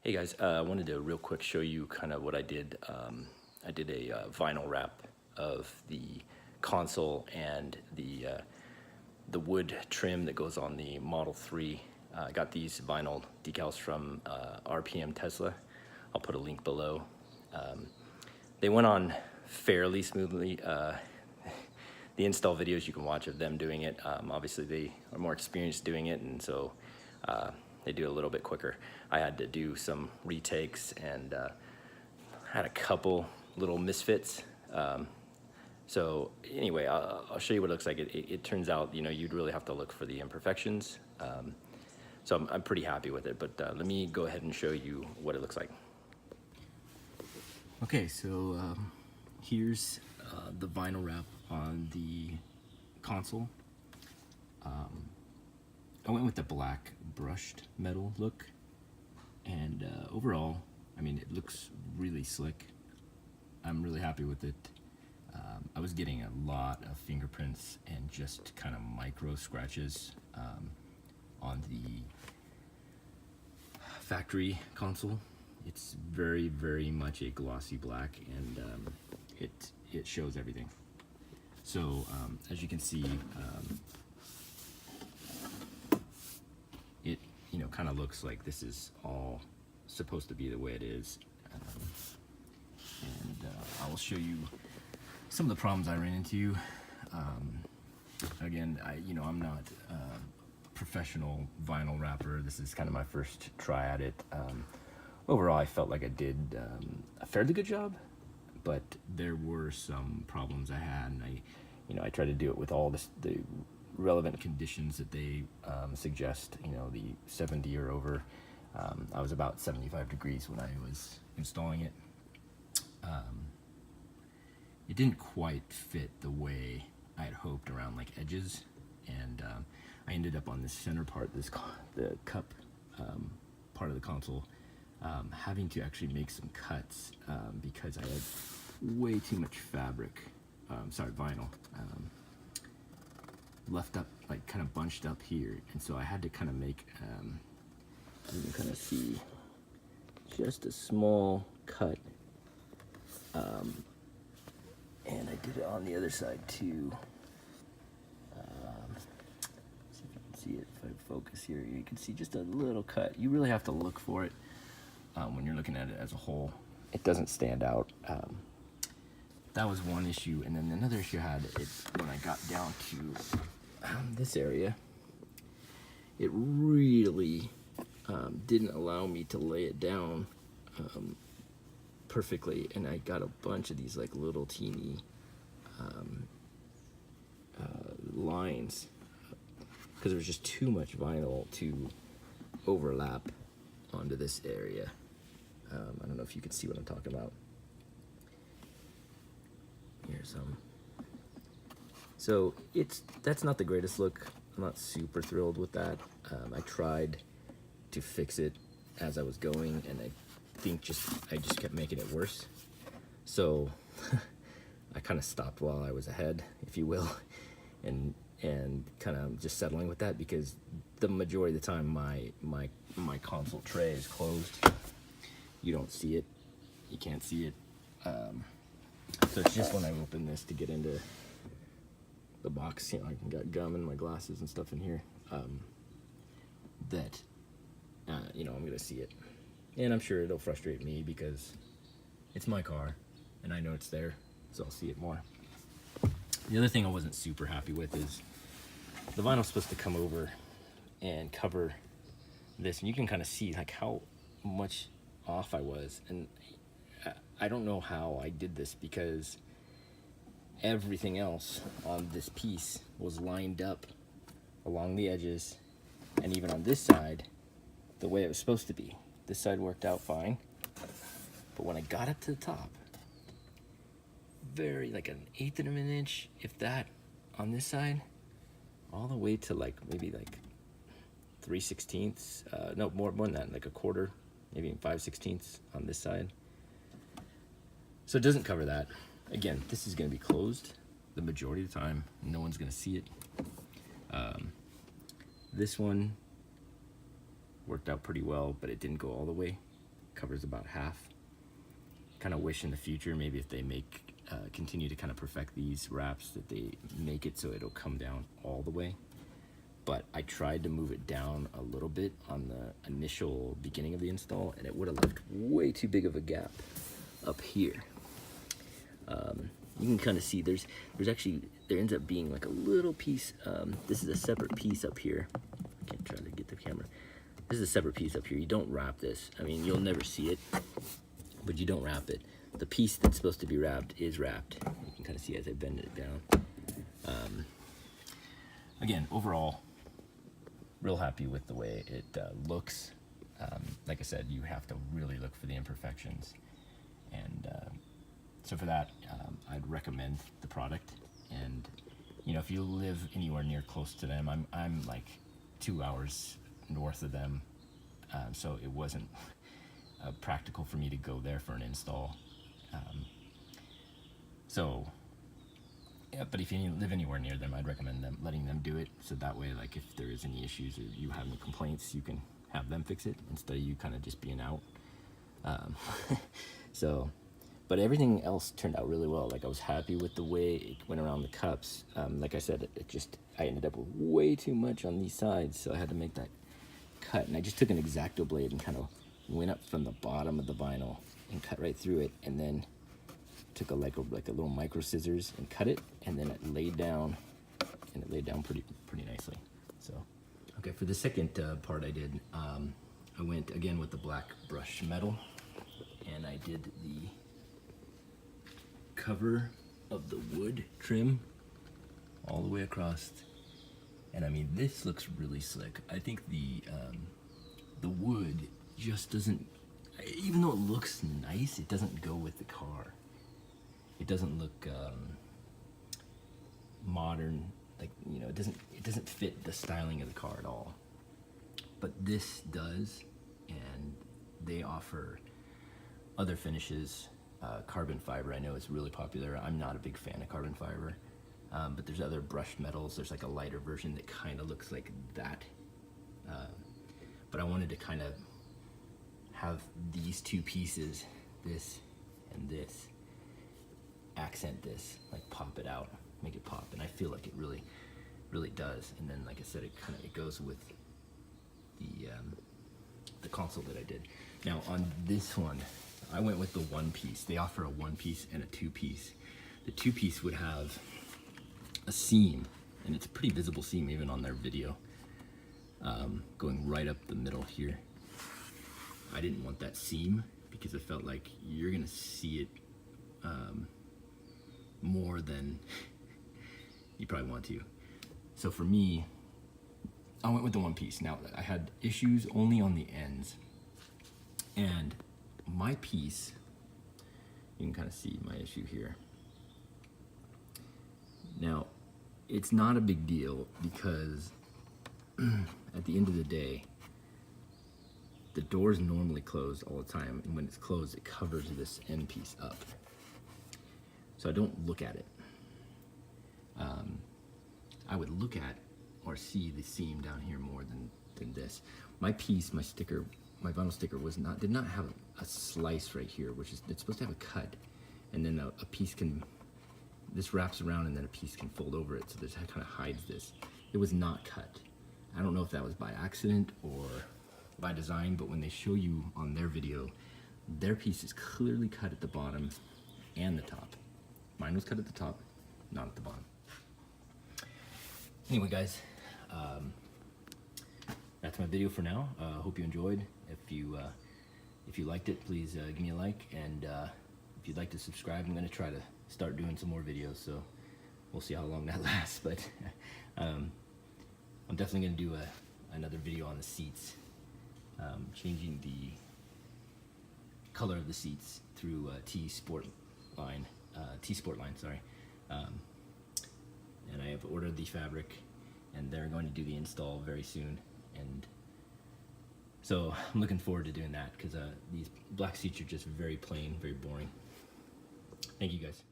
Hey guys, I wanted to real quick show you kind of what I did. I did a vinyl wrap of the console and the wood trim that goes on the Model 3. I got these vinyl decals from RPM Tesla. I'll put a link below. They went on fairly smoothly. The install videos you can watch of them doing it, obviously they are more experienced doing it, and so they do it a little bit quicker. I had to do some retakes and had a couple little misfits. So anyway, I'll show you what it looks like. It turns out, you'd really have to look for the imperfections. So I'm pretty happy with it, but let me go ahead and show you what it looks like. Okay, so here's the vinyl wrap on the console. I went with the black brushed metal look, and overall, I mean, it looks really slick. I'm really happy with it. I was getting a lot of fingerprints and just kind of micro scratches on the factory console. It's very, very much a glossy black, and it shows everything. So as you can see, it kind of looks like this is all supposed to be the way it is. And I will show you some of the problems I ran into. Again, I'm not a professional vinyl wrapper. This is kind of my first try at it. Overall, I felt like I did a fairly good job, but there were some problems I had, and I tried to do it with all the relevant conditions that they suggest. The 70 or over. I was about 75 degrees when I was installing it. It didn't quite fit the way I had hoped around like edges, and I ended up on this center part, the cup part of the console, having to actually make some cuts because I had way too much vinyl left up, like kind of bunched up here, and so I had to kind of make you can kind of see just a small cut, and I did it on the other side too. See if you can see it. If I focus here, you can see just a little cut. You really have to look for it when you're looking at it as a whole. It doesn't stand out. That was one issue, and then another issue I had when I got down to this area. It really didn't allow me to lay it down perfectly, and I got a bunch of these like little teeny lines because there was just too much vinyl to overlap onto this area. I don't know if you can see what I'm talking about. Here's some. So that's not the greatest look. I'm not super thrilled with that. I tried to fix it as I was going, and I think I just kept making it worse. So I kind of stopped while I was ahead, if you will, and kind of just settling with that, because the majority of the time my console tray is closed. You don't see it. You can't see it. So it's just when I open this to get into the box, I got gum in my glasses and stuff in here, that I'm gonna see it, and I'm sure it'll frustrate me because it's my car and I know it's there, so I'll see it more. The other thing I wasn't super happy with is the vinyl's supposed to come over and cover this, and you can kind of see like how much off I was, and I don't know how I did this because everything else on this piece was lined up along the edges, and even on this side the way it was supposed to be. This side worked out fine, but when I got up to the top, very like an eighth of an inch, if that, on this side, all the way to like maybe like 3/16, no, more than that, like a quarter, maybe 5/16 on this side. So it doesn't cover that. Again, this is going to be closed the majority of the time. No one's going to see it. This one worked out pretty well, but it didn't go all the way. covers about half. Kind of wish in the future, maybe if they continue to kind of perfect these wraps, that they make it so it'll come down all the way. But I tried to move it down a little bit on the initial beginning of the install, and it would have left way too big of a gap up here. You can kind of see there's actually, there ends up being like a little piece. This is a separate piece up here. I can't try to get the camera. This is a separate piece up here. You don't wrap this. I mean, you'll never see it, but you don't wrap it. The piece that's supposed to be wrapped is wrapped. You can kind of see as I bend it down. Again, overall, real happy with the way it looks. Like I said, you have to really look for the imperfections. And so for that, I'd recommend the product. And you know, if you live anywhere near close to them, I'm like 2 hours north of them, so it wasn't practical for me to go there for an install. Yeah, but if you live anywhere near them, I'd recommend letting them do it, so that way, like, if there is any issues or you have any complaints, you can have them fix it instead of you kind of just being out. But everything else turned out really well. Like, I was happy with the way it went around the cups. Like I said, I ended up with way too much on these sides, so I had to make that cut. And I just took an X-Acto blade and kind of went up from the bottom of the vinyl and cut right through it, and then took a little micro scissors and cut it, and then it laid down, and it laid down pretty nicely. So, okay, for the second part I did, I went again with the black brushed metal, and I did the cover of the wood trim all the way across. And I mean, this looks really slick. I think the wood just doesn't, even though it looks nice, it doesn't go with the car. It doesn't look modern, like, you know, it doesn't fit the styling of the car at all. But this does, and they offer other finishes. Carbon fiber, I know, is really popular. I'm not a big fan of carbon fiber, but there's other brushed metals. There's like a lighter version that kind of looks like that. But I wanted to kind of have these two pieces, this and this, accent this, like pop it out, make it pop, and I feel like it really does. And then, like I said, it goes with the console that I did. Now on this one, I went with the one piece. They offer a one piece and a two piece. The two piece would have a seam, and it's a pretty visible seam even on their video, going right up the middle here. I didn't want that seam because I felt like you're gonna see it more than you probably want to. So for me, I went with the one piece. Now, I had issues only on the ends, and my piece, you can kind of see my issue here. Now, it's not a big deal because at the end of the day, the door's normally closed all the time, and when it's closed, it covers this end piece up. So I don't look at it. I would look at or see the seam down here more than this. My piece, my sticker, my vinyl sticker did not have a slice right here, which is, it's supposed to have a cut, and then a piece this wraps around and then a piece can fold over it, so this kind of hides this. It was not cut. I don't know if that was by accident or by design, but when they show you on their video, their piece is clearly cut at the bottom and the top. Mine was cut at the top, not at the bottom. Anyway, guys, that's my video for now. Hope you enjoyed. If you liked it, please give me a like, and if you'd like to subscribe, I'm going to try to start doing some more videos, so we'll see how long that lasts. But I'm definitely going to do another video on the seats, changing the color of the seats through T-Sport line, sorry. And I have ordered the fabric, and they're going to do the install very soon. And so I'm looking forward to doing that, because these black seats are just very plain, very boring. Thank you, guys.